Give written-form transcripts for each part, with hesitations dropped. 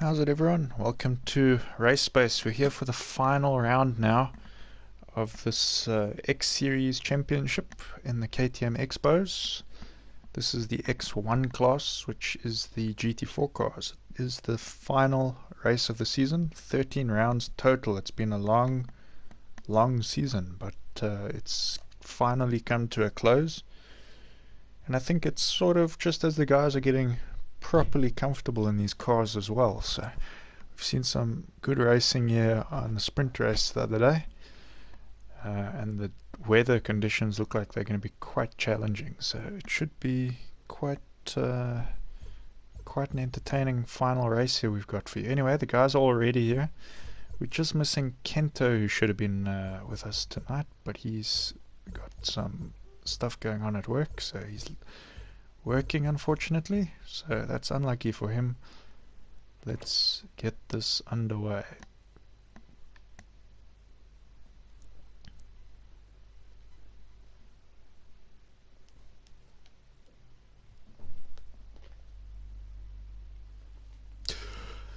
How's it, everyone? Welcome to Race Space. We're here for the final round now of this X Series Championship in the KTM Expos. This is the X1 class, which is the GT4 cars. It is the final race of the season. 13 rounds total. It's been a long season, but it's finally come to a close. And I think it's sort of just as the guys are getting properly comfortable in these cars as well. So we've seen some good racing here on the sprint race the other day, and the weather conditions look like they're going to be quite challenging, so it should be quite an entertaining final race here we've got for you. Anyway, the guys are already here. We're just missing Kento, who should have been with us tonight, but he's got some stuff going on at work, so he's working, unfortunately, so that's unlucky for him. Let's get this underway.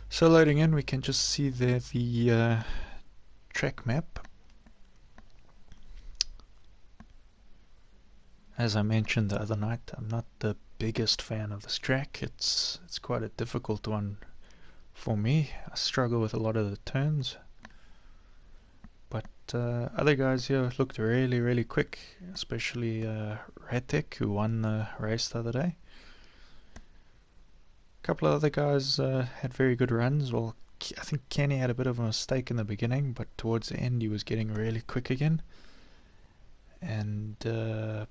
So loading in, we can just see there the track map. As I mentioned the other night, I'm not the biggest fan of this track. It's quite a difficult one for me. I struggle with a lot of the turns. But other guys here looked really quick, especially Ratek, who won the race the other day. A couple of other guys had very good runs. Well, I think Kenny had a bit of a mistake in the beginning, but towards the end he was getting really quick again. And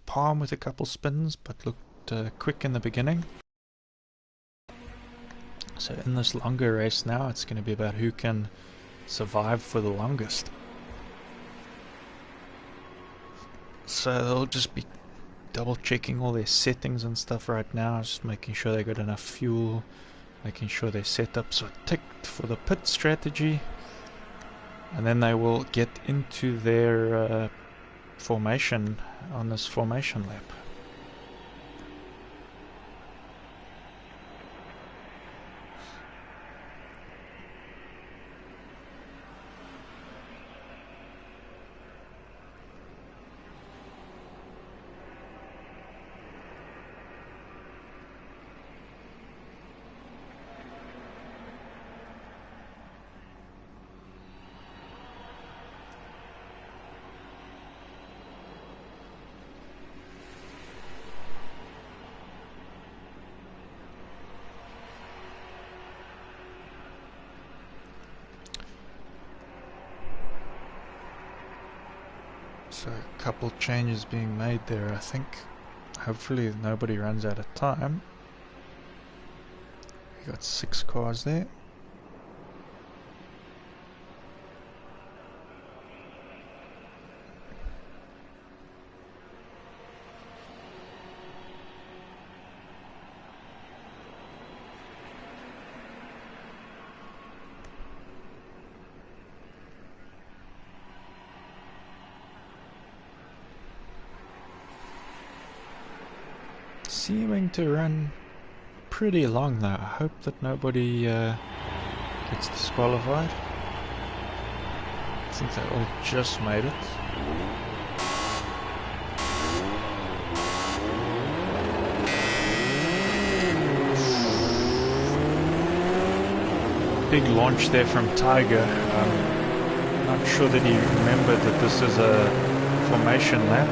Palm with a couple spins, but looked quick in the beginning. So in this longer race now, it's going to be about who can survive for the longest. So they'll just be double checking all their settings and stuff right now, just making sure they got enough fuel, making sure their setups are ticked for the pit strategy, and then they will get into their formation on this formation lap. So a couple changes being made there, I think. Hopefully nobody runs out of time. We got 6 cars there. Seeming to run pretty long though. I hope that nobody gets disqualified. I think they all just made it. Big launch there from Tiger. Not sure that he remembered that this is a formation lap.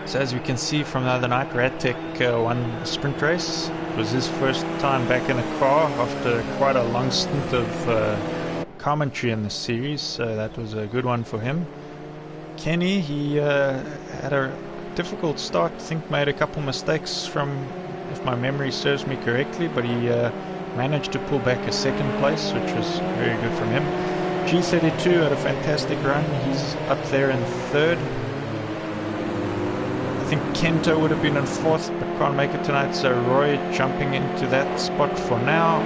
So as we can see from the other night, Ratek won a sprint race. It was his first time back in a car after quite a long stint of commentary in the series, so that was a good one for him. Kenny, he had a difficult start, I think made a couple mistakes from, if my memory serves me correctly, but he managed to pull back a second place, which was very good from him. G32 had a fantastic run, he's up there in third. I think Kento would have been in fourth, but can't make it tonight, so Roy jumping into that spot for now.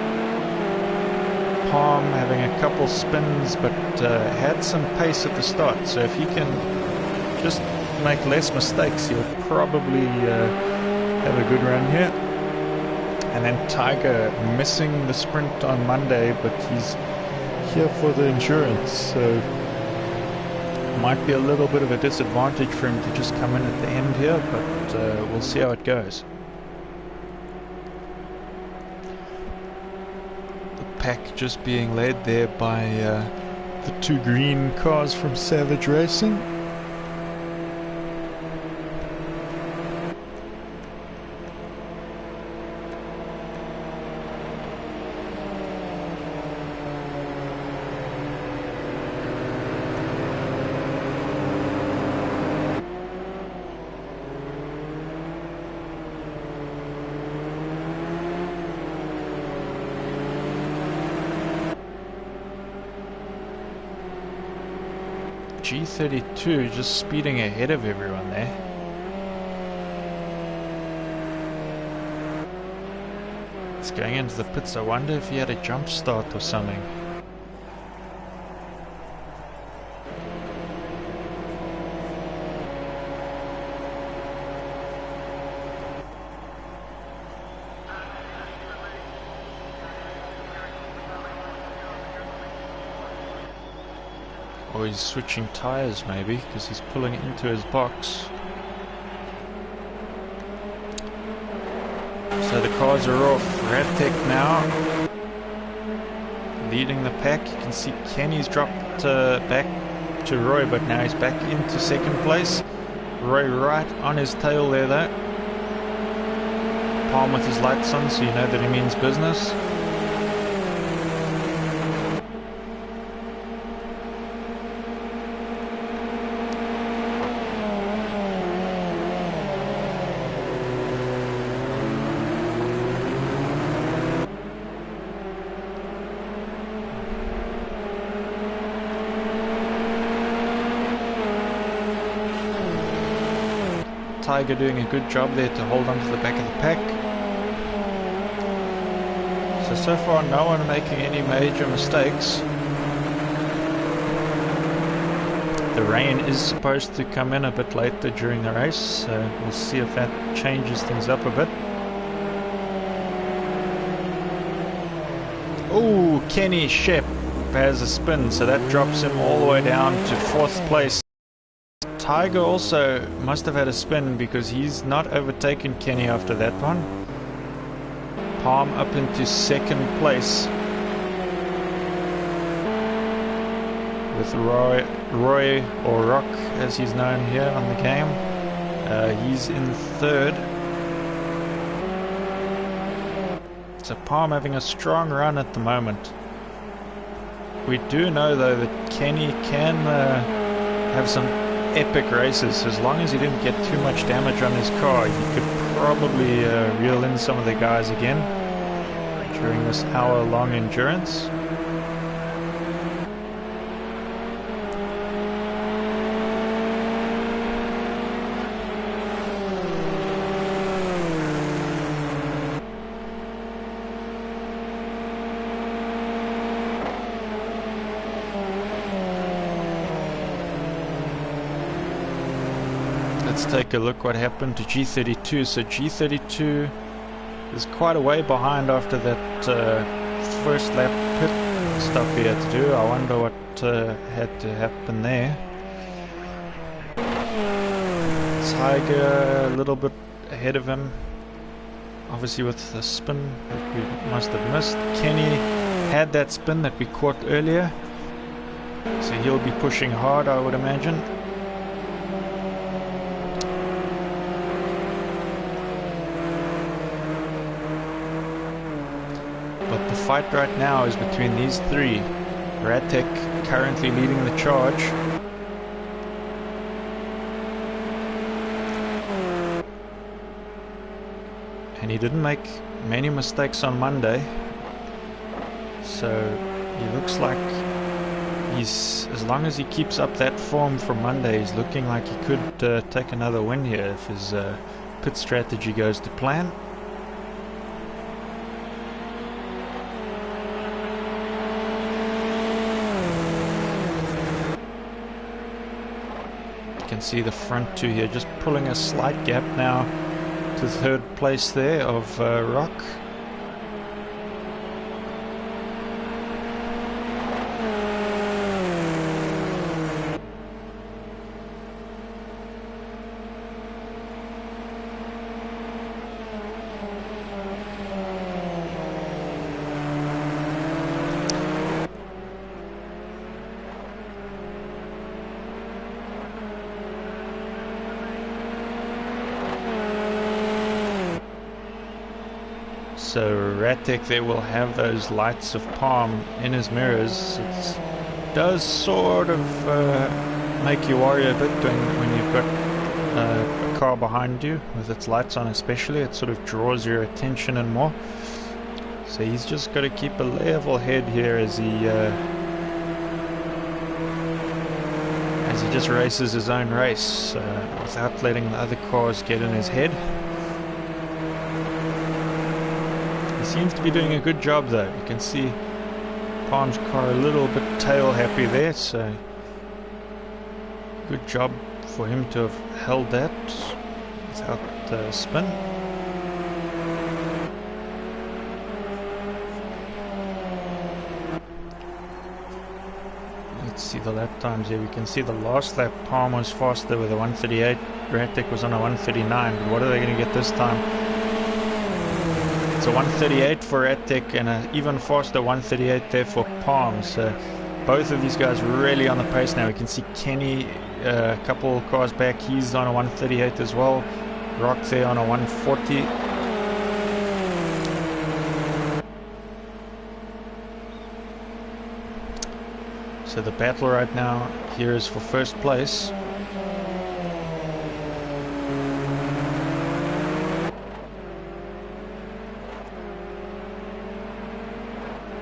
Palm having a couple spins, but had some pace at the start. So if he can just make less mistakes, he'll probably have a good run here. And then Tiger missing the sprint on Monday, but he's here for the insurance, so might be a little bit of a disadvantage for him to just come in at the end here, but we'll see how it goes. The pack just being led there by the two green cars from Savage Racing. G32 just speeding ahead of everyone there. He's going into the pits. I wonder if he had a jump start or something. Or he's switching tires maybe, because he's pulling into his box. So the cars are off. Radtech now leading the pack. You can see Kenny's dropped back to Roy, but now he's back into second place. Roy right on his tail there though. Palm with his lights on, so you know that he means business. Tiger doing a good job there to hold on to the back of the pack. So far no one making any major mistakes. The rain is supposed to come in a bit later during the race, so we'll see if that changes things up a bit. Oh, Kenny Shep has a spin, so that drops him all the way down to 4th place. Tiger also must have had a spin because he's not overtaken Kenny after that one. Palm up into 2nd place with Roy or Rock as he's known here on the game. He's in 3rd. So Palm having a strong run at the moment. We do know though that Kenny can have some epic races. As long as he didn't get too much damage on his car, he could probably reel in some of the guys again during this hour-long endurance. Let's take a look what happened to G32. So G32 is quite a way behind after that first lap pit stop he had to do. I wonder what had to happen there. Tiger a little bit ahead of him, obviously with the spin that we must have missed. Kenny had that spin that we caught earlier, so he'll be pushing hard, I would imagine. But the fight right now is between these three. Radtech currently leading the charge. And he didn't make many mistakes on Monday, so he looks like he's, as long as he keeps up that form from Monday, he's looking like he could take another win here if his pit strategy goes to plan. You can see the front two here just pulling a slight gap now to third place there of Rock. So Ratek there will have those lights of Palm in his mirrors. It does sort of make you worry a bit when you've got a car behind you with its lights on, especially. It sort of draws your attention in more. So he's just got to keep a level head here as he just races his own race without letting the other cars get in his head. Seems to be doing a good job though. You can see Palm's car a little bit tail happy there, so good job for him to have held that without spin. Let's see the lap times here. We can see the last lap Palm was faster with a 138, Ratek was on a 139, but what are they going to get this time? It's a 138 for Ratek and an even faster 138 there for Palm. So both of these guys really on the pace now. We can see Kenny a couple cars back, he's on a 138 as well. Rock there on a 140. So the battle right now here is for first place.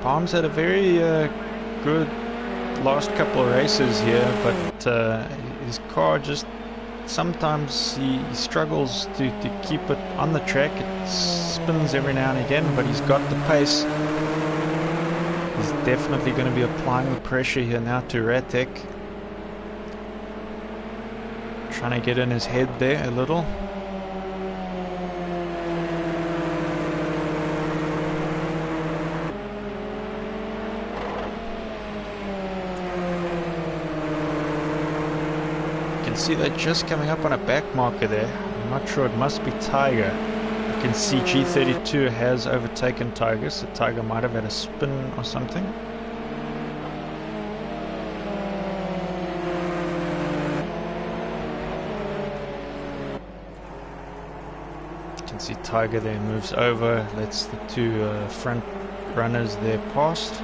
Palm's had a very good last couple of races here, but his car just sometimes he struggles to keep it on the track. It spins every now and again, but he's got the pace. He's definitely going to be applying the pressure here now to Ratek. Trying to get in his head there a little. See, they're just coming up on a back marker there. I'm not sure, it must be Tiger. You can see G32 has overtaken Tiger, so Tiger might have had a spin or something. You can see Tiger there moves over, lets the two front runners there past.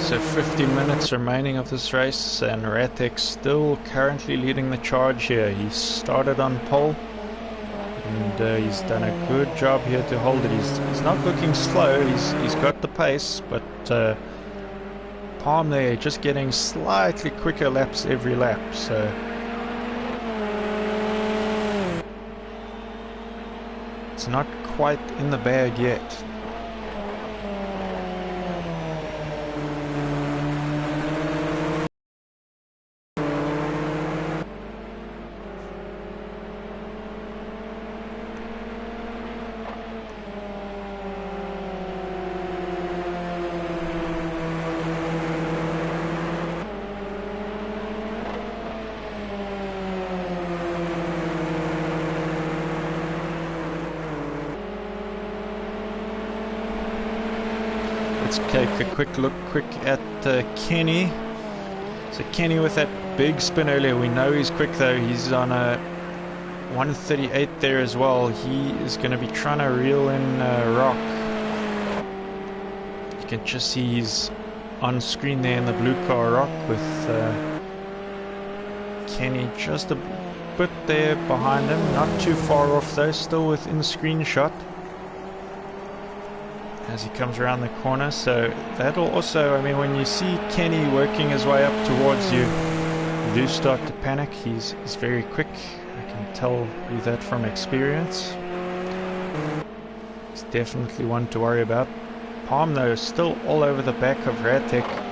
So 15 minutes remaining of this race, and Ratek still currently leading the charge here. He started on pole, and he's done a good job here to hold it. He's not looking slow, he's got the pace, but Palm there just getting slightly quicker laps every lap, so it's not quite in the bag yet. Let's take a quick look at Kenny. So Kenny with that big spin earlier, we know he's quick though. He's on a 138 there as well. He is going to be trying to reel in Rock. You can just see he's on screen there in the blue car, Rock, with Kenny just a bit there behind him. Not too far off though, still within screenshot. as he comes around the corner. So that'll also, I mean, when you see Kenny working his way up towards you, you do start to panic. He's very quick. I can tell you that from experience. He's definitely one to worry about. Palm, though, is still all over the back of Radek.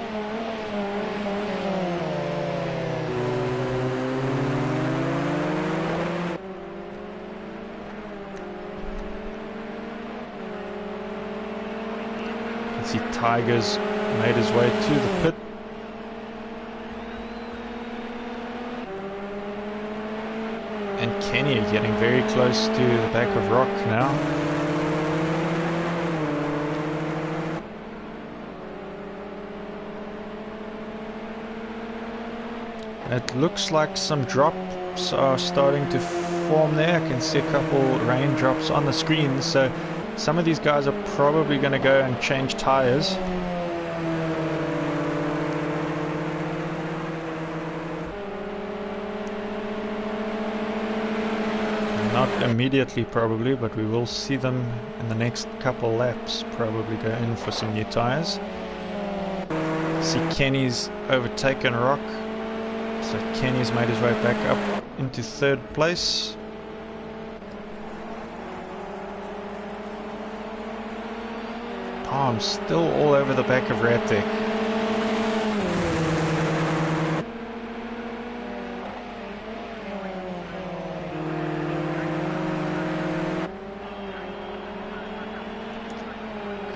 See Tiger's made his way to the pit. And Kenny getting very close to the back of Rock now. It looks like some drops are starting to form there. I can see a couple raindrops on the screen, so some of these guys are probably going to go and change tires. Not immediately probably, but we will see them in the next couple laps probably go in for some new tires. See Kenny's overtaken Rock, so Kenny's made his way back up into third place. Palm still all over the back of Radek.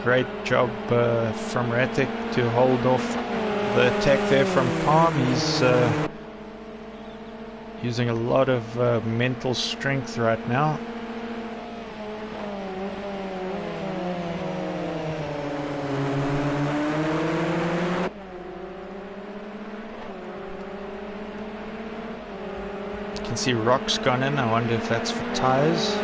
Great job from Radek to hold off the attack there from Palm. He's using a lot of mental strength right now. You can see Rock's gone in. I wonder if that's for tires.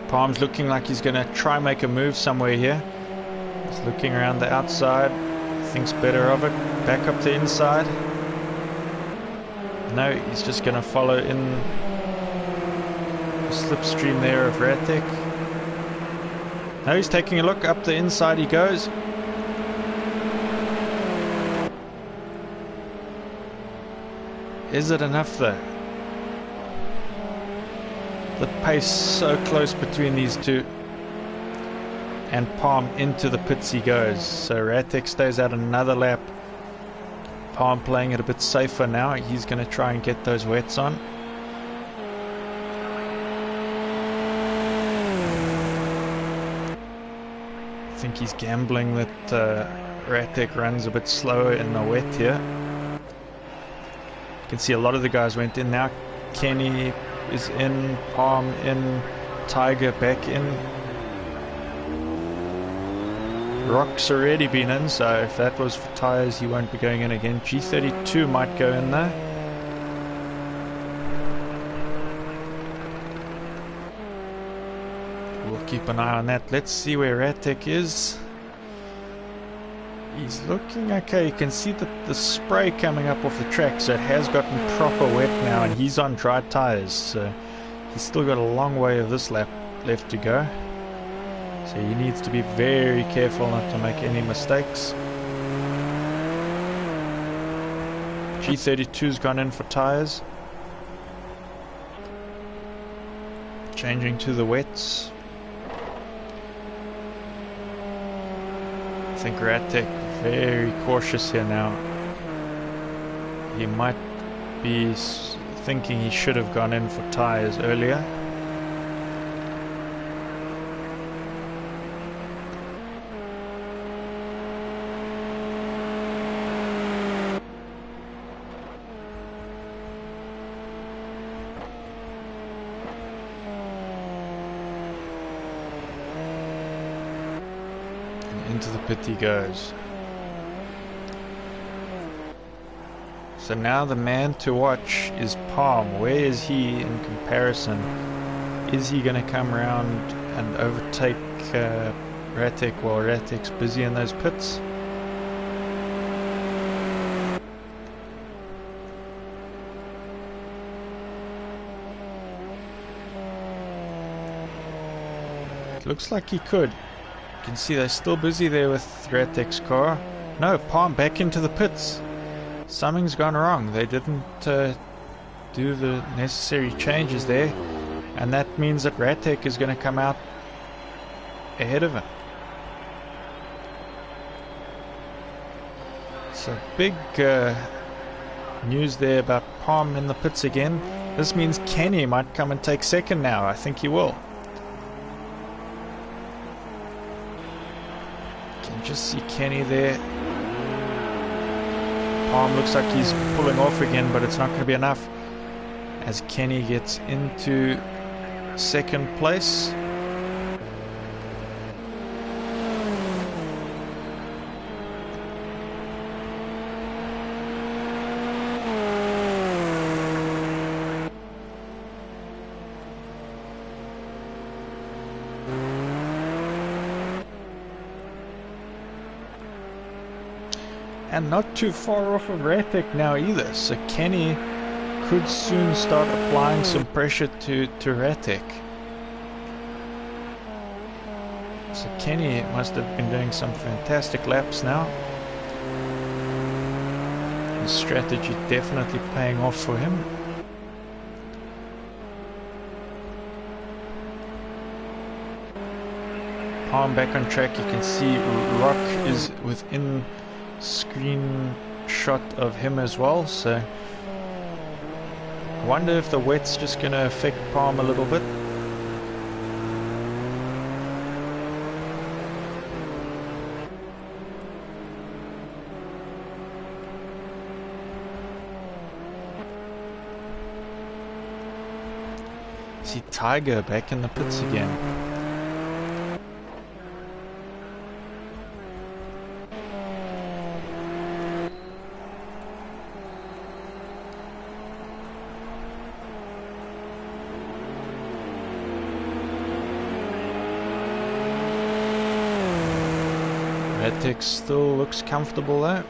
Palm's looking like he's going to try and make a move somewhere here. He's looking around the outside, thinks better of it. Back up the inside. No, he's just going to follow in the slipstream there of Radek. No, he's taking a look. Up the inside he goes. Is it enough though? The pace so close between these two. And Palm into the pits he goes. So Radek stays out another lap. Palm playing it a bit safer now. He's going to try and get those wets on. I think he's gambling that Radek runs a bit slower in the wet here. You can see a lot of the guys went in now. Kenny is in, Palm in, Tiger back in. Rock's already been in, so if that was for tires, he won't be going in again. G32 might go in there. We'll keep an eye on that. Let's see where Radek is. He's looking okay. You can see the spray coming up off the track, so it has gotten proper wet now, and he's on dry tires, so he's still got a long way of this lap left to go. So he needs to be very careful not to make any mistakes. G32's gone in for tires. Changing to the wets. I think Radek very cautious here now. He might be thinking he should have gone in for tires earlier. Into the pit he goes. So now the man to watch is Palm. Where is he in comparison? Is he going to come around and overtake Ratek while Ratek's busy in those pits. It looks like he could. You can see they're still busy there with Ratek's car. No, Palm back into the pits. Something's gone wrong. They didn't do the necessary changes there, and that means that Ratek is going to come out ahead of him. So big news there about Palm in the pits again. This means Kenny might come and take second now. I think he will. Can just see Kenny there. Palm looks like he's pulling off again, but it's not going to be enough as Kenny gets into second place. And not too far off of Ratek now either, so Kenny could soon start applying some pressure to Ratek. So Kenny must have been doing some fantastic laps now. His strategy definitely paying off for him. Palm back on track. You can see Rock is within screenshot of him as well, so I wonder if the wet's just going to affect Palm a little bit. See Tiger back in the pits again. Ratek still looks comfortable there.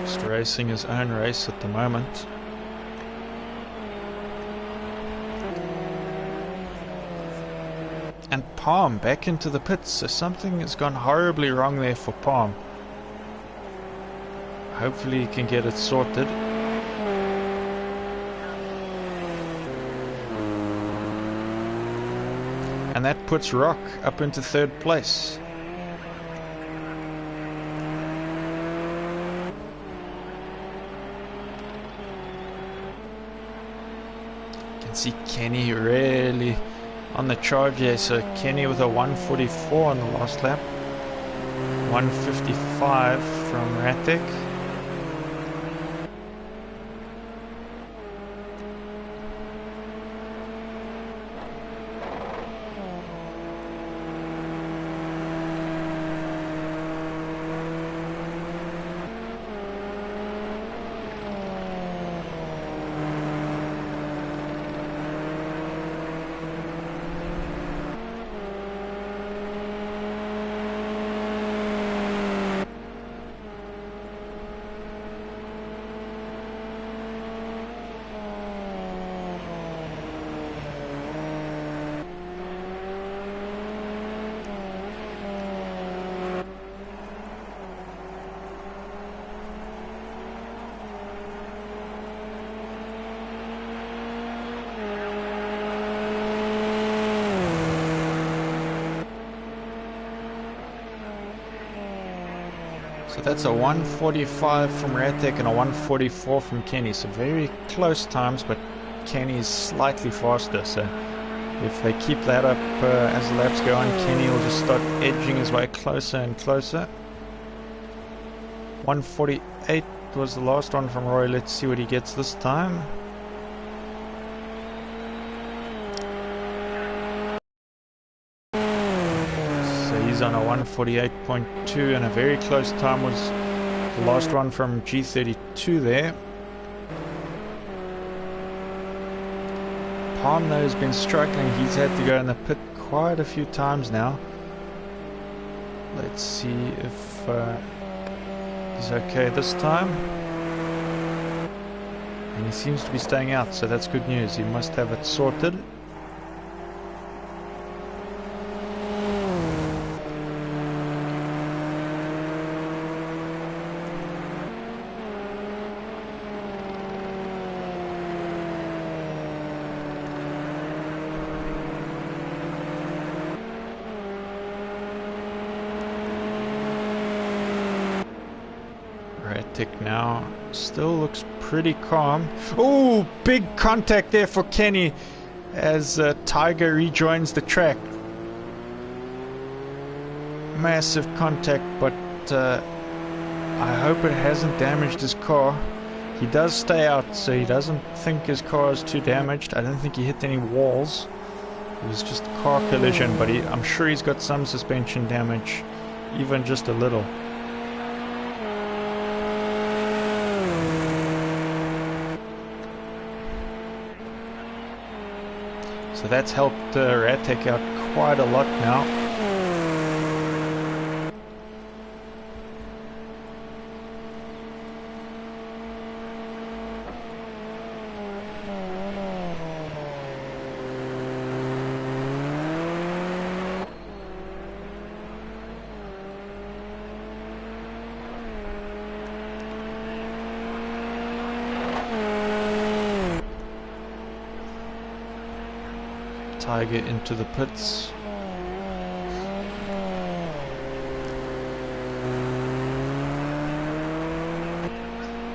Just racing his own race at the moment. And Palm back into the pits, so something has gone horribly wrong there for Palm. Hopefully he can get it sorted. And that puts Rock up into third place. You can see Kenny really on the charge here. So Kenny with a 144 on the last lap. 155 from Ratek. So that's a 145 from Ratek and a 144 from Kenny. So very close times, but Kenny's slightly faster. So if they keep that up as the laps go on, Kenny will just start edging his way closer and closer. 148 was the last one from Roy. Let's see what he gets this time. He's on a 148.2, and a very close time was the last one from G32 there. Palm though has been struggling. He's had to go in the pit quite a few times now. Let's see if he's okay this time. And he seems to be staying out, so that's good news. He must have it sorted. Now still looks pretty calm. Oh, big contact there for Kenny as Tiger rejoins the track. Massive contact, but I hope it hasn't damaged his car. He does stay out, so he doesn't think his car is too damaged. I don't think he hit any walls. It was just a car collision, but I'm sure he's got some suspension damage, even just a little. So that's helped Ratek out quite a lot now. Tiger into the pits.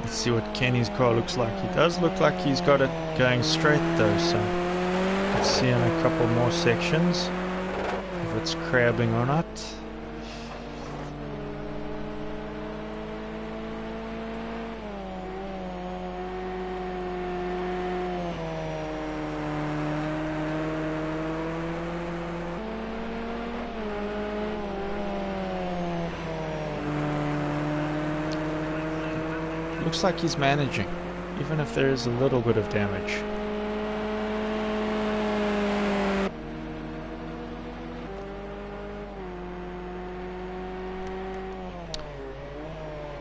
Let's see what Kenny's car looks like. He does look like he's got it going straight though, so let's see in a couple more sections if it's crabbing or not. Looks like he's managing, even if there is a little bit of damage.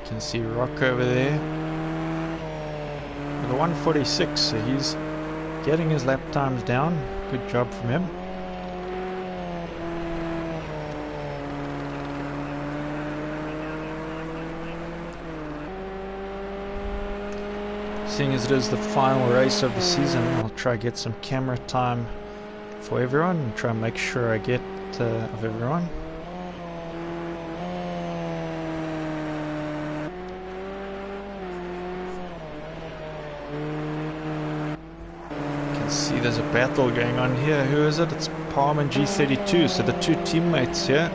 You can see Rock over there with a 146, so he's getting his lap times down. Good job from him. Seeing as it is the final race of the season, I'll try to get some camera time for everyone and try and make sure I get of everyone. You can see there's a battle going on here. Who is it? It's Palm and G32, so the two teammates here.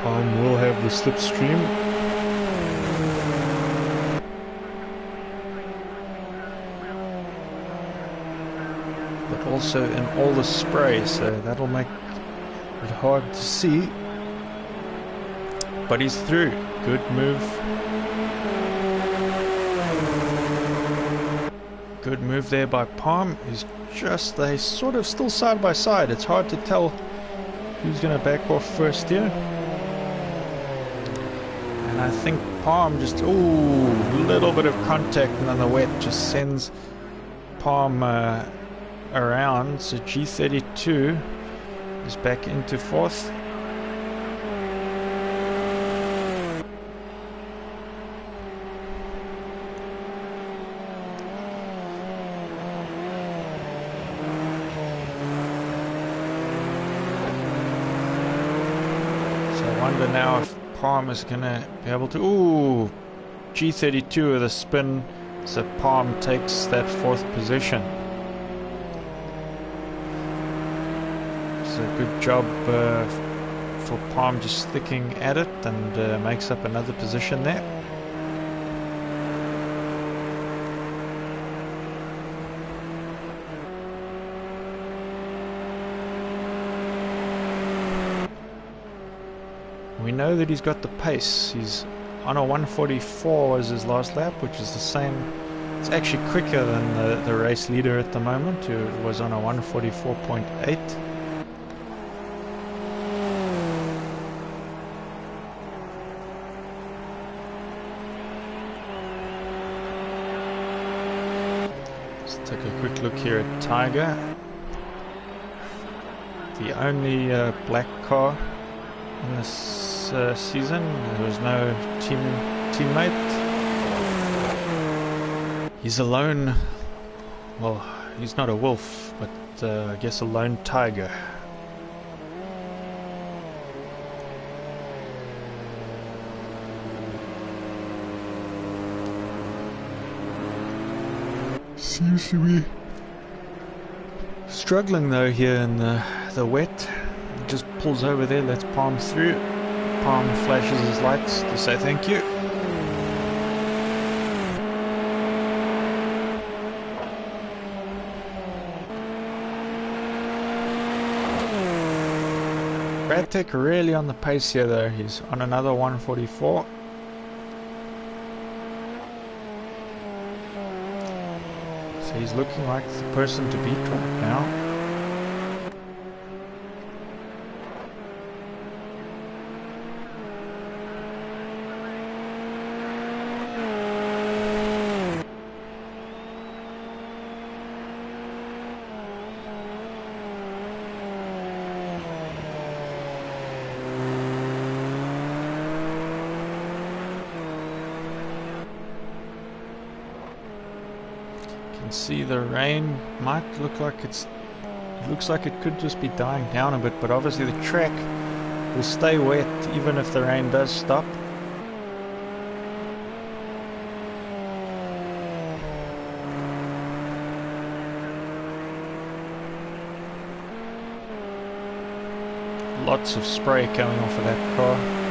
Palm will have the slipstream. But also in all the spray, so that'll make it hard to see. But he's through. Good move. Good move there by Palm. He's just, they sort of still side by side. It's hard to tell who's going to back off first here. And I think Palm just, ooh, a little bit of contact, and then the wet just sends Palm around. So G32 is back into fourth. So I wonder now if Palm is going to be able to... Ooh! G32 with a spin So Palm takes that 4th position. It's a good job for Palm just sticking at it, and makes up another position there. We know that he's got the pace. He's on a 144 was his last lap, which is the same. It's actually quicker than the race leader at the moment, who was on a 144.8. Let's take a quick look here at Tiger. The only black car in this season. There was no teammate. He's a lone, well, he's not a wolf, but I guess a lone tiger. Seems to be struggling though here in the wet. Just pulls over there, lets Palm through. Palm flashes his lights to say thank you. Radtech really on the pace here though. He's on another 144. So he's looking like the person to beat right now. See, the rain might look like it looks like it could just be dying down a bit, but obviously the track will stay wet even if the rain does stop. Lots of spray coming off of that car.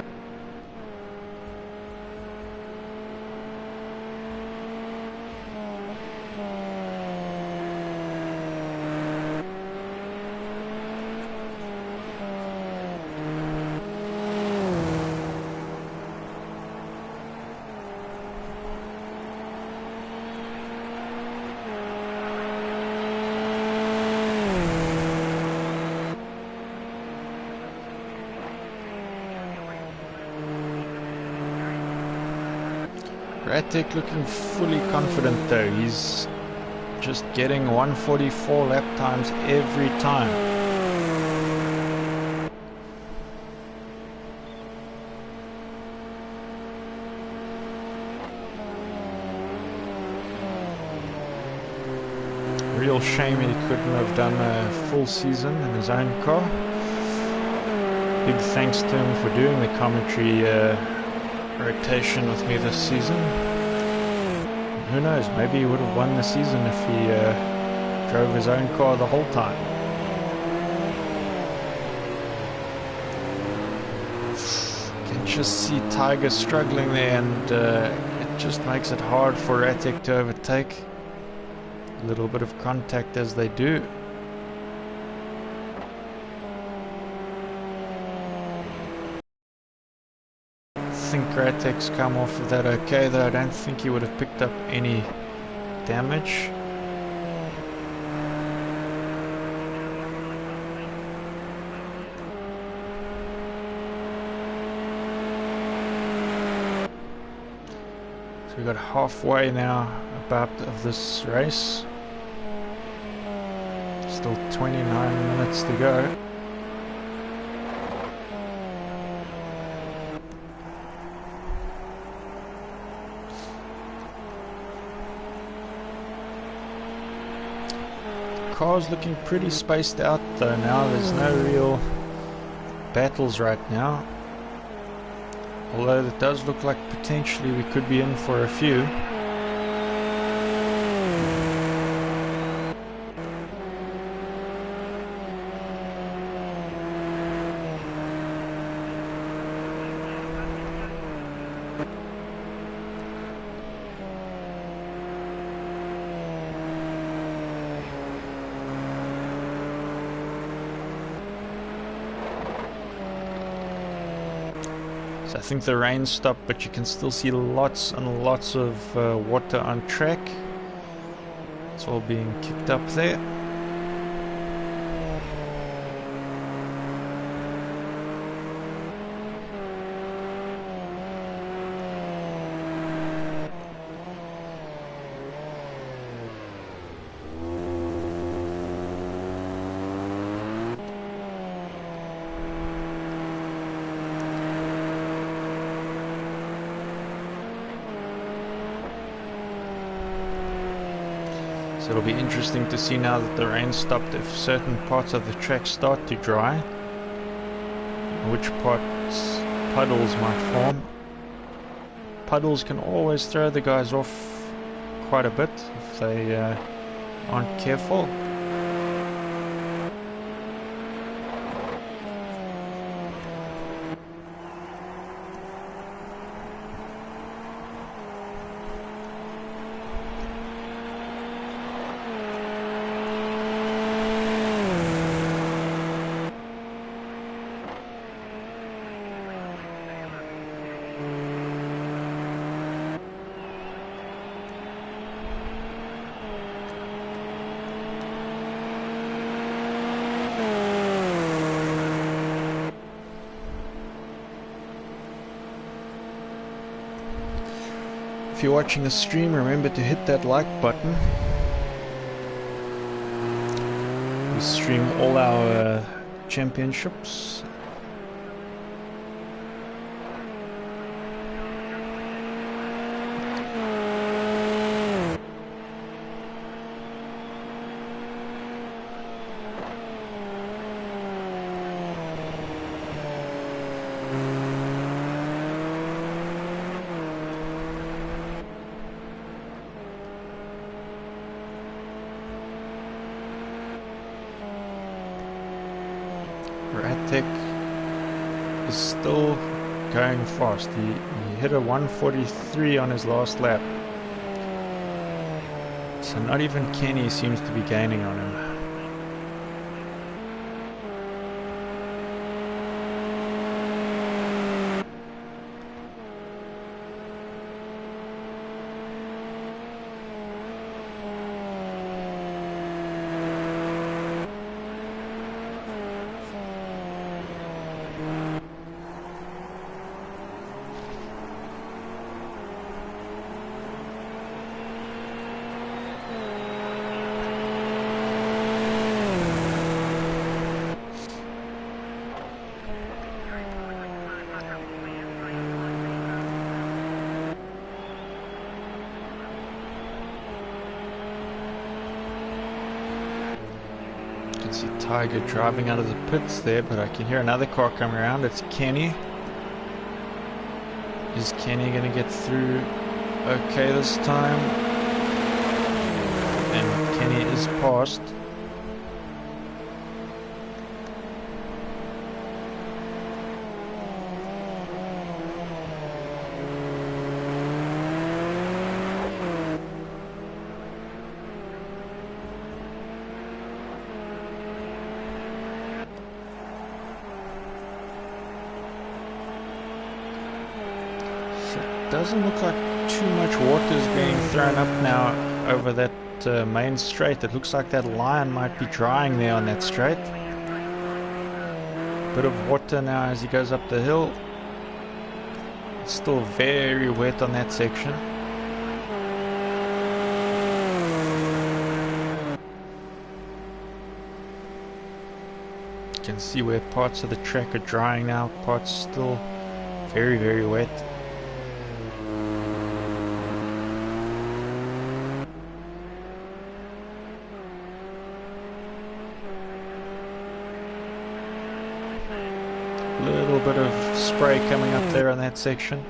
Radtech looking fully confident though. He's just getting 144 lap times every time. Real shame he couldn't have done a full season in his own car. Big thanks to him for doing the commentary rotation with me this season. Who knows, maybe he would have won the season if he drove his own car the whole time. You can just see Tiger struggling there, and it just makes it hard for Radtech to overtake. A little bit of contact as they do. I think Radtech's come off of that okay, though I don't think he would have picked up any damage. So we got halfway now about of this race. Still 29 minutes to go. Car's looking pretty spaced out though now. There's no real battles right now, although it does look like potentially we could be in for a few. So I think the rain stopped, but you can still see lots and lots of water on track. It's all being kicked up there. So it'll be interesting to see now that the rain stopped if certain parts of the track start to dry, which parts puddles might form. Puddles can always throw the guys off quite a bit if they aren't careful. If you're watching the stream, remember to hit that like button. We stream all our championships. Is still going fast. He hit a 143 on his last lap. So not even Kenny seems to be gaining on him. See Tiger driving out of the pits there, but I can hear another car coming around. It's Kenny. Is Kenny going to get through okay this time? And Kenny is passed. Doesn't look like too much water is being thrown up now over that main straight. It looks like that line might be drying there on that straight. Bit of water now as he goes up the hill. It's still very wet on that section. You can see where parts of the track are drying now, parts still very, very wet. Little bit of spray coming up there on that section.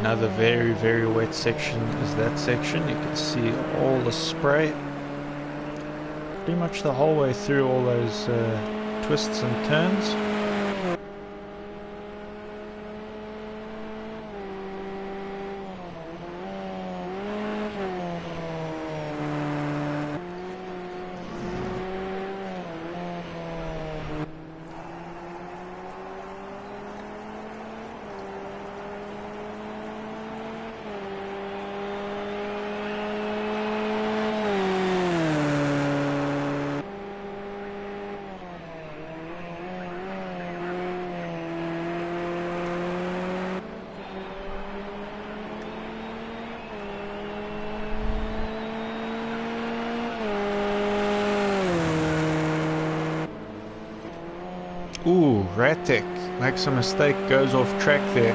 Another very, very wet section is that section. You can see all the spray pretty much the whole way through all those twists and turns. Ooh, Ratek makes a mistake, goes off track there.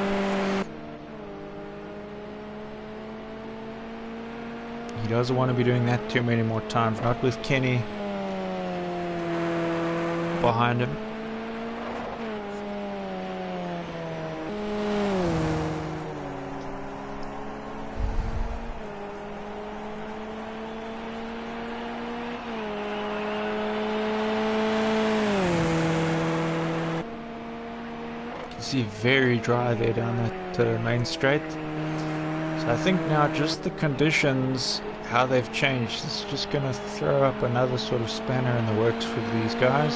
He doesn't want to be doing that too many more times, not with Kenny behind him. See, very dry there down that main straight. So I think now just the conditions, how they've changed, it's just going to throw up another sort of spanner in the works for these guys.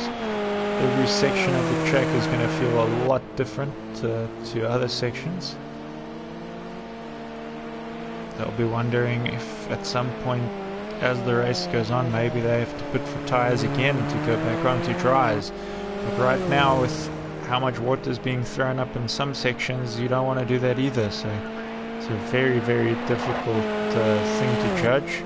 Every section of the track is going to feel a lot different to other sections. They'll be wondering if at some point as the race goes on, maybe they have to put for tyres again to go back onto dries. But right now, with how much water is being thrown up in some sections, you don't want to do that either. So it's a very, very difficult thing to judge.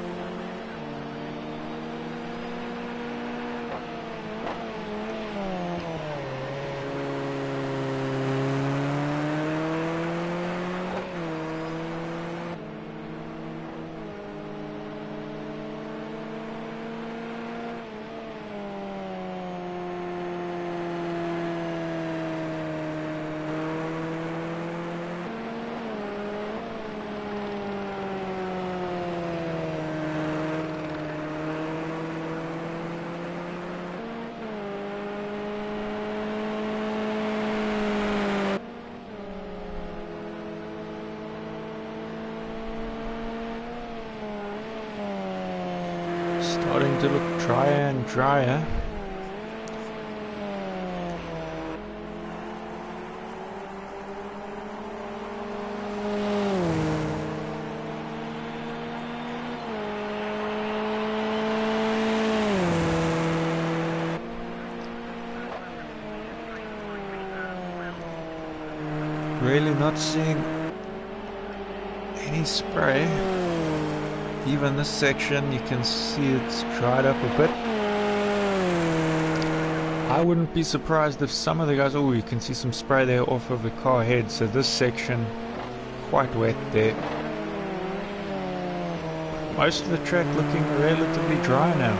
Starting to look drier and drier. Really not seeing any spray. Even this section, you can see it's dried up a bit. I wouldn't be surprised if some of the guys, oh, you can see some spray there off of the car head. So this section, quite wet there. Most of the track looking relatively dry now.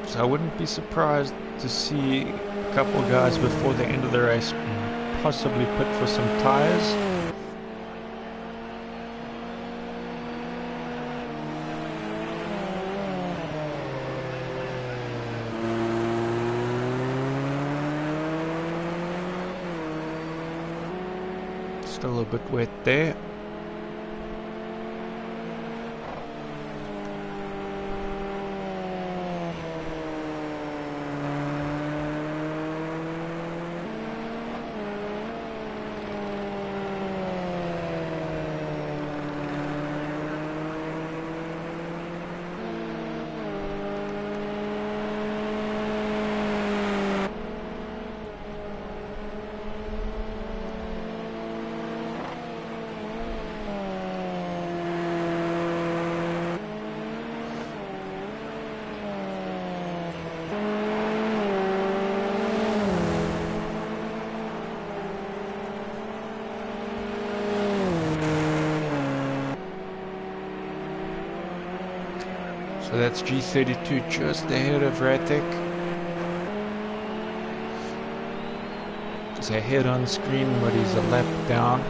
So I wouldn't be surprised to see a couple of guys before the end of the race possibly put for some tires. Still a bit wet there. So that's G32 just ahead of Ratek. He's ahead on screen, but he's a lap down.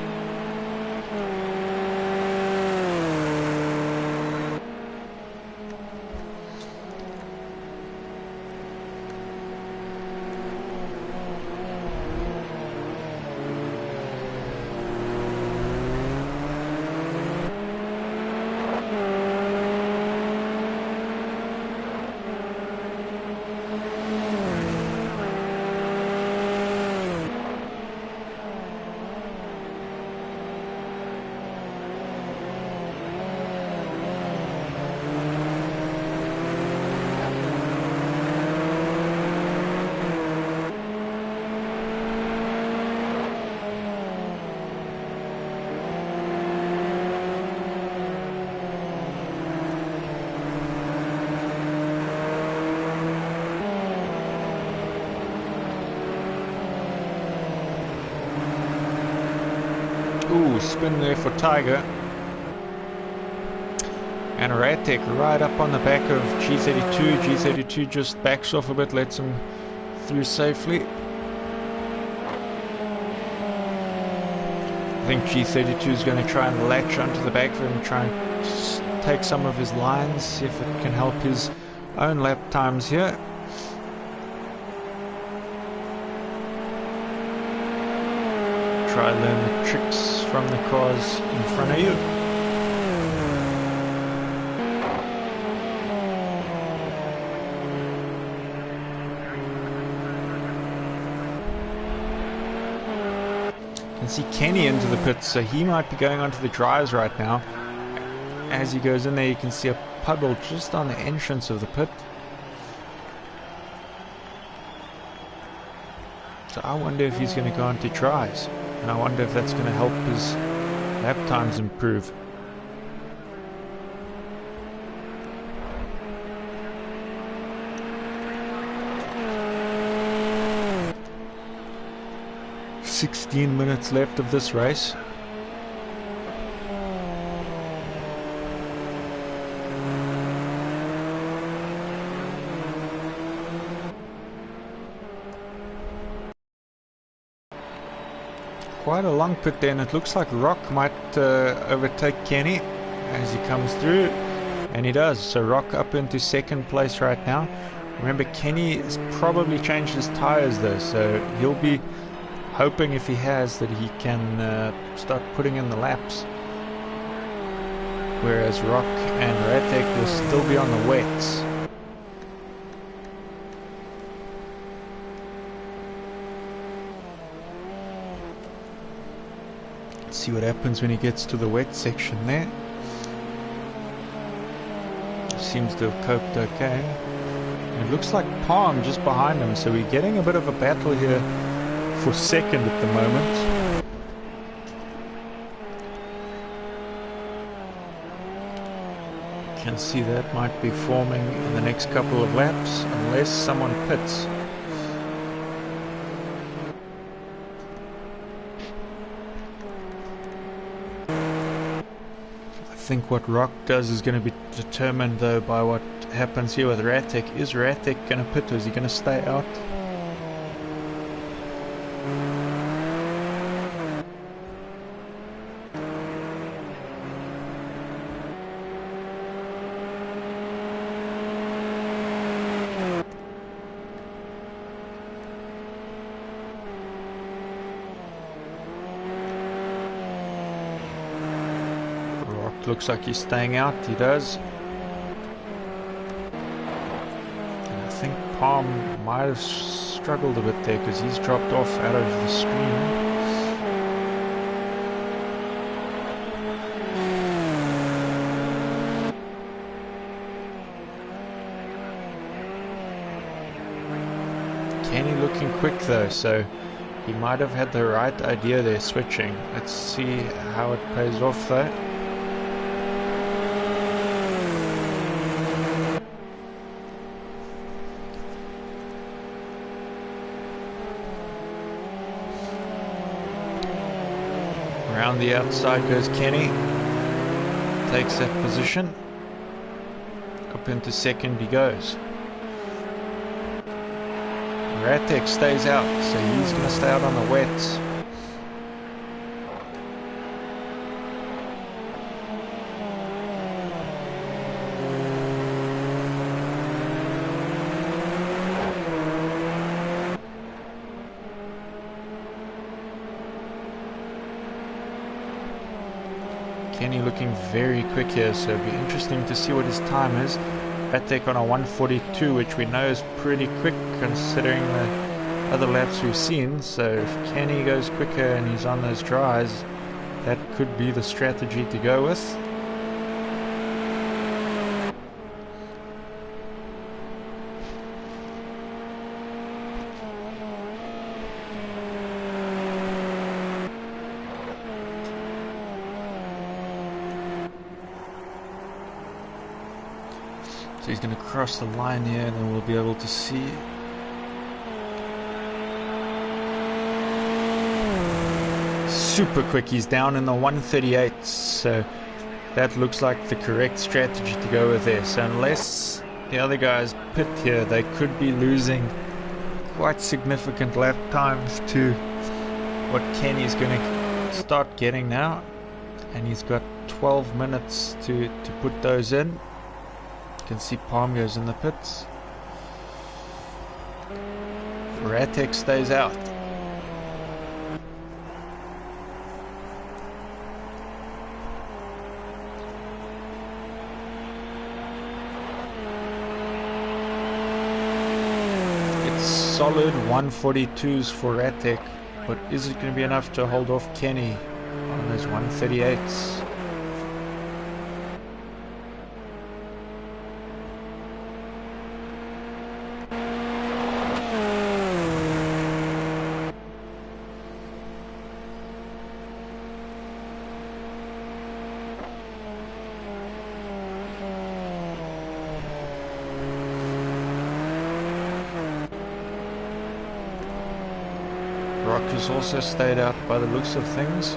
Ooh, spin there for Tiger. And Ratek right up on the back of G32. G32 just backs off a bit, lets him through safely. I think G32 is going to try and latch onto the back of him, try and take some of his lines, see if it can help his own lap times here. Try and learn the tricks from the cars in front of you. You can see Kenny into the pits, so he might be going onto the dries right now. As he goes in there, you can see a puddle just on the entrance of the pit. So I wonder if he's going to go onto dries. And I wonder if that's going to help his lap times improve. "16 minutes left of this race. Quite a long pit there, and it looks like Rock might overtake Kenny as he comes through, and he does. So Rock up into second place right now. Remember, Kenny has probably changed his tires though, so he'll be hoping, if he has, that he can start putting in the laps, whereas Rock and Ratek will still be on the wets. See what happens when he gets to the wet section there. Seems to have coped okay. It looks like Palm just behind him, so we're getting a bit of a battle here for second at the moment. You can see that might be forming in the next couple of laps, unless someone pits. I think what Rock does is going to be determined though by what happens here with Ratek. Is Ratek going to pit, or is he going to stay out? Looks like he's staying out. He does. And I think Palm might have struggled a bit there because he's dropped off out of the screen. Kenny looking quick though, so he might have had the right idea there switching. Let's see how it pays off though. Around the outside goes Kenny, takes that position, up into second he goes. Ratek stays out, so he's going to stay out on the wet. Kenny looking very quick here, so it'll be interesting to see what his time is. Ratek on a 1:42, which we know is pretty quick considering the other laps we've seen. So if Kenny goes quicker and he's on those dries, that could be the strategy to go with. So he's going to cross the line here, and then we'll be able to see. Super quick, he's down in the 1:38, so that looks like the correct strategy to go with there. So unless the other guys pit here, they could be losing quite significant lap times to what Kenny's going to start getting now. And he's got 12 minutes to put those in. You can see Palm goes in the pits. Ratek stays out. It's solid 1:42s for Ratek, but is it going to be enough to hold off Kenny on those 1:38s? Rock has also stayed out by the looks of things.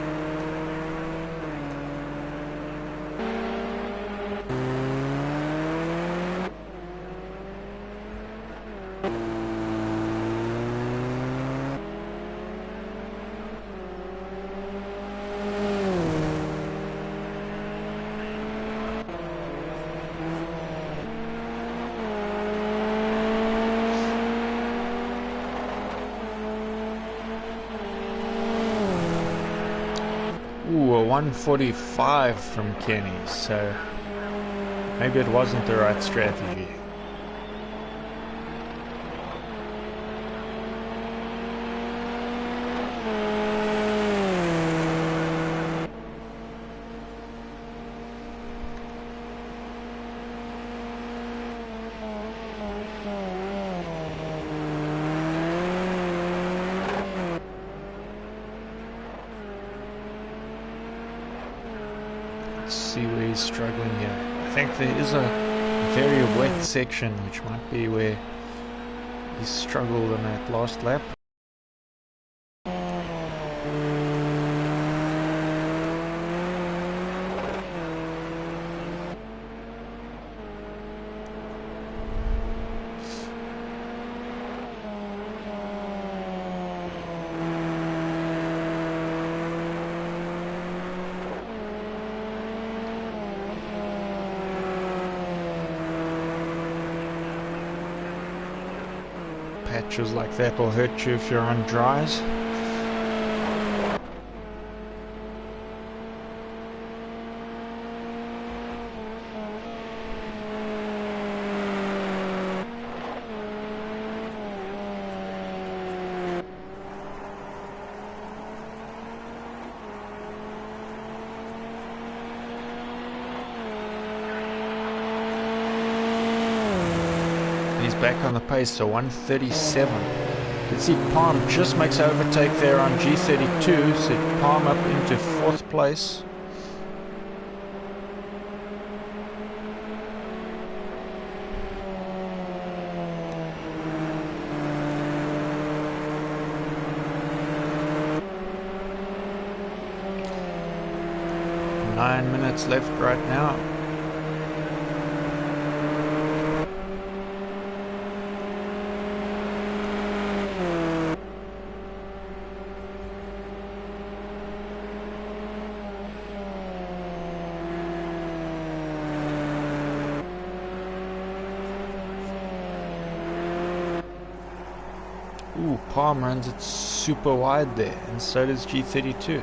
Ooh, a 1:45 from Kenny, so maybe it wasn't the right strategy. See where he's struggling here. I think there is a very wet section, which might be where he struggled in that last lap. Patches like that will hurt you if you're on dries. He's back on the pace, so 1:37. You can see Palm just makes an overtake there on G32, so Palm up into 4th place. Nine minutes left right now. palm runs it super wide there, and so does G32.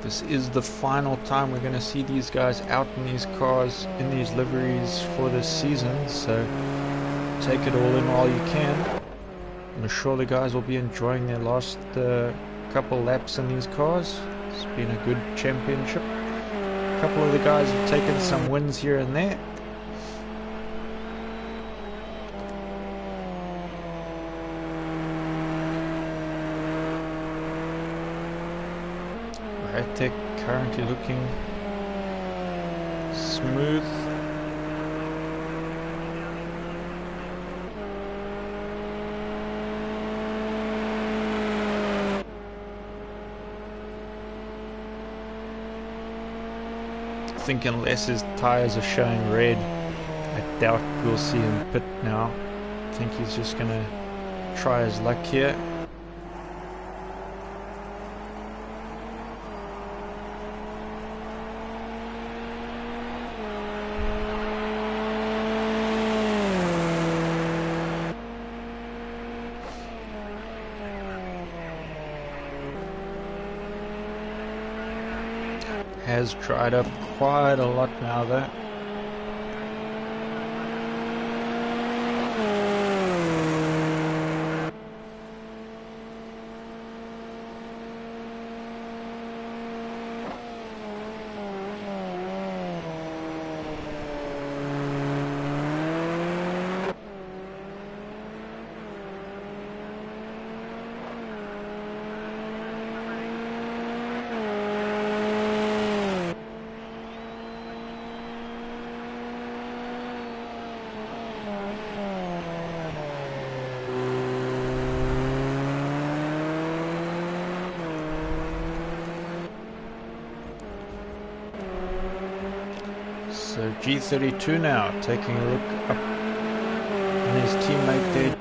This is the final time we're going to see these guys out in these cars, in these liveries for this season, so take it all in while you can. I'm sure the guys will be enjoying their last couple laps in these cars. It's been a good championship. A couple of the guys have taken some wins here and there. Tech currently looking smooth. I think unless his tires are showing red, I doubt we'll see him pit now. I think he's just gonna try his luck here. Has dried up quite a lot now though. So G32 now taking a look up on his teammate there.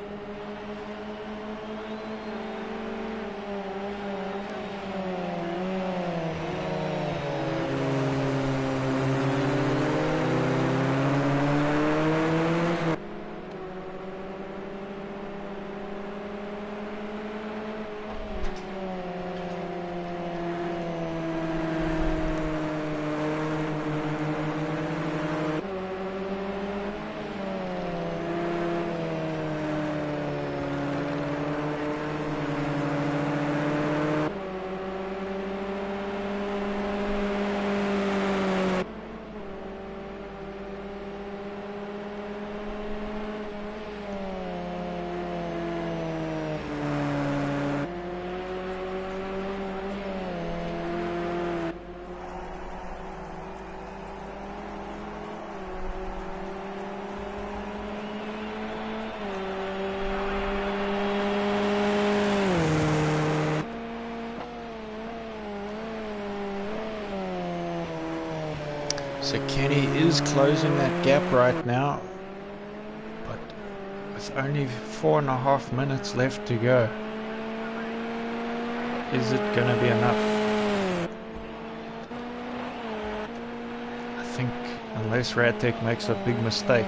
So Kenny is closing that gap right now, but with only 4.5 minutes left to go, is it going to be enough? I think unless Radtech makes a big mistake.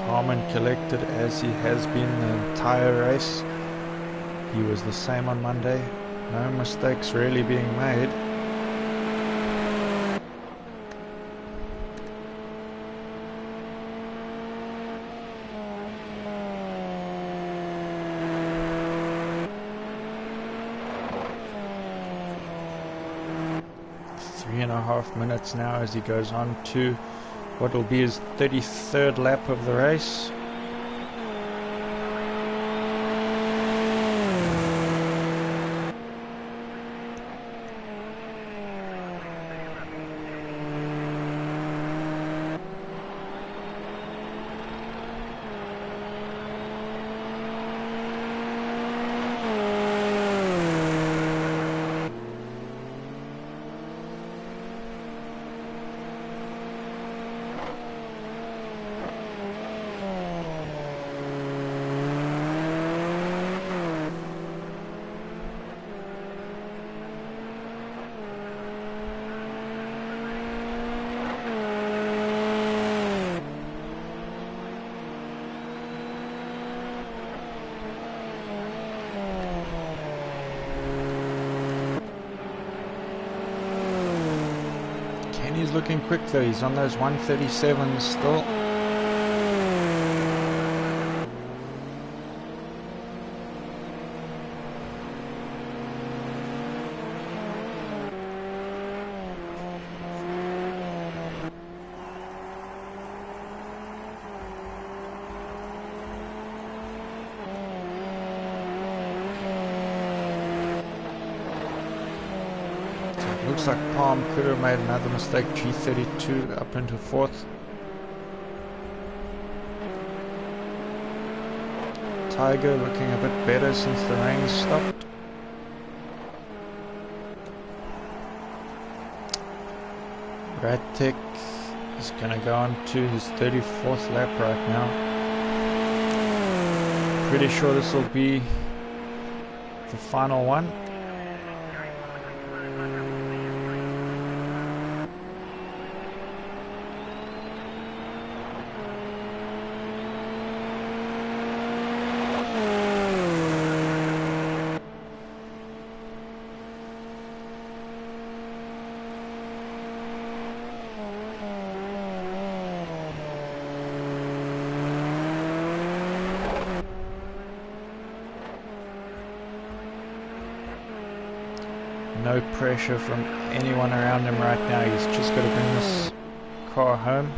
Calm and collected as he has been the entire race. He was the same on Monday. No mistakes really being made. Three and a half minutes now as he goes on to what will be his 33rd lap of the race. Kenny's looking quick though. He's on those 137s still. Looks like Palm could have made another mistake. G32 up into 4th. Tiger looking a bit better since the rain stopped. Radtech is going to go on to his 34th lap right now. Pretty sure this will be the final one. No pressure from anyone around him right now. He's just got to bring this car home.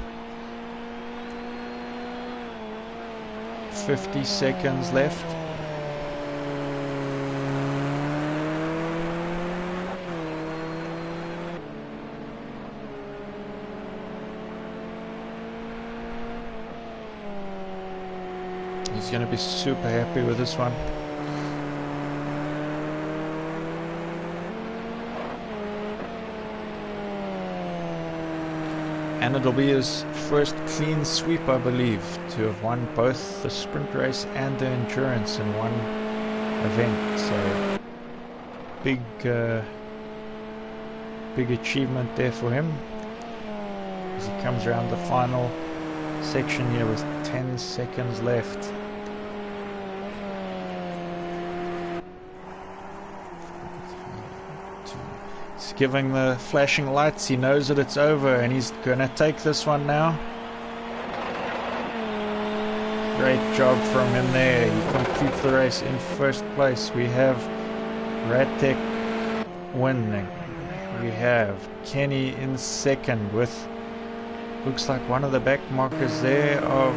50 seconds left. He's going to be super happy with this one. And it'll be his first clean sweep, I believe, to have won both the sprint race and the endurance in one event. So big achievement there for him as he comes around the final section here with 10 seconds left. Giving the flashing lights. He knows that it's over and he's gonna take this one now. Great job from him there. He completes the race in first place. We have Radtech winning. We have Kenny in second with, looks like one of the back markers there of,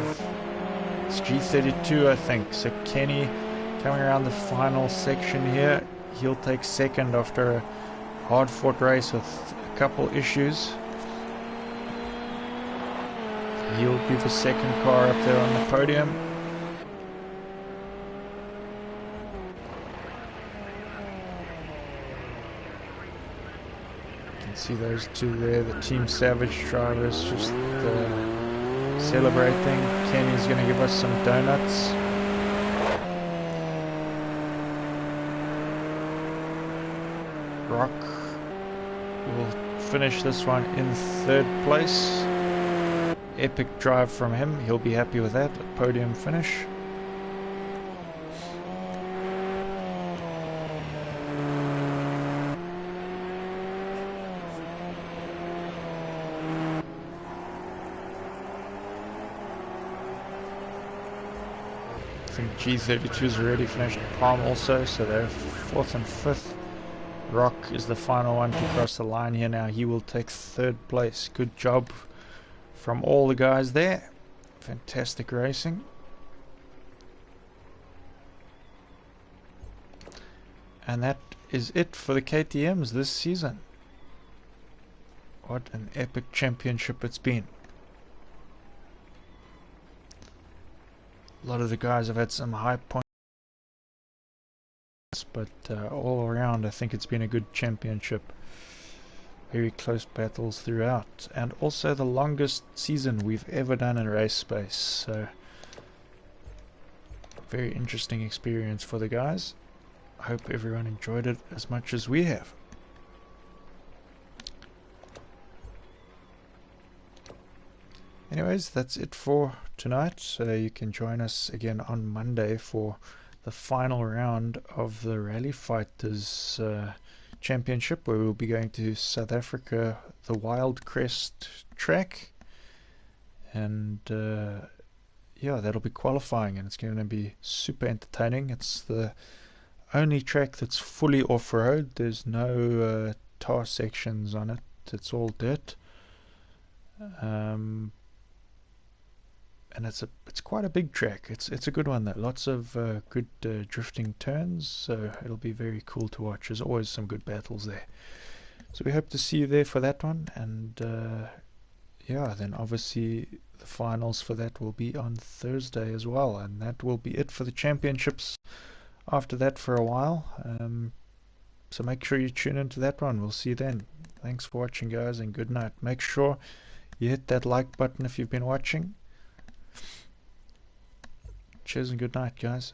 it's G32 I think. So Kenny coming around the final section here. He'll take second after a hard-fought race with a couple issues. He'll be the second car up there on the podium. You can see those two there, the Team Savage drivers just celebrating. Kenny's going to give us some donuts. Rock will finish this one in third place. Epic drive from him. He'll be happy with that. A podium finish. I think G32's already finished Palm also, so they're 4th and 5th. Rock is the final one to cross the line here now. He will take third place. Good job from all the guys there. Fantastic racing. And that is it for the KTMs this season. What an epic championship it's been. A lot of the guys have had some high points, but all around I think it's been a good championship. Very close battles throughout, and also the longest season we've ever done in race space, so very interesting experience for the guys. I hope everyone enjoyed it as much as we have. Anyways, that's it for tonight. So you can join us again on Monday for the final round of the Rally Fighters Championship, where we'll be going to South Africa, the Wild Crest track, and yeah, that'll be qualifying, and it's going to be super entertaining. It's the only track that's fully off-road. There's no tar sections on it. It's all dirt. And it's quite a big track. It's a good one though. Lots of good drifting turns, so it'll be very cool to watch. There's always some good battles there. So we hope to see you there for that one, and yeah, then obviously the finals for that will be on Thursday as well, and that will be it for the championships after that for a while. So make sure you tune into that one. We'll see you then. Thanks for watching, guys, and good night. Make sure you hit that like button if you've been watching. Cheers and good night, guys.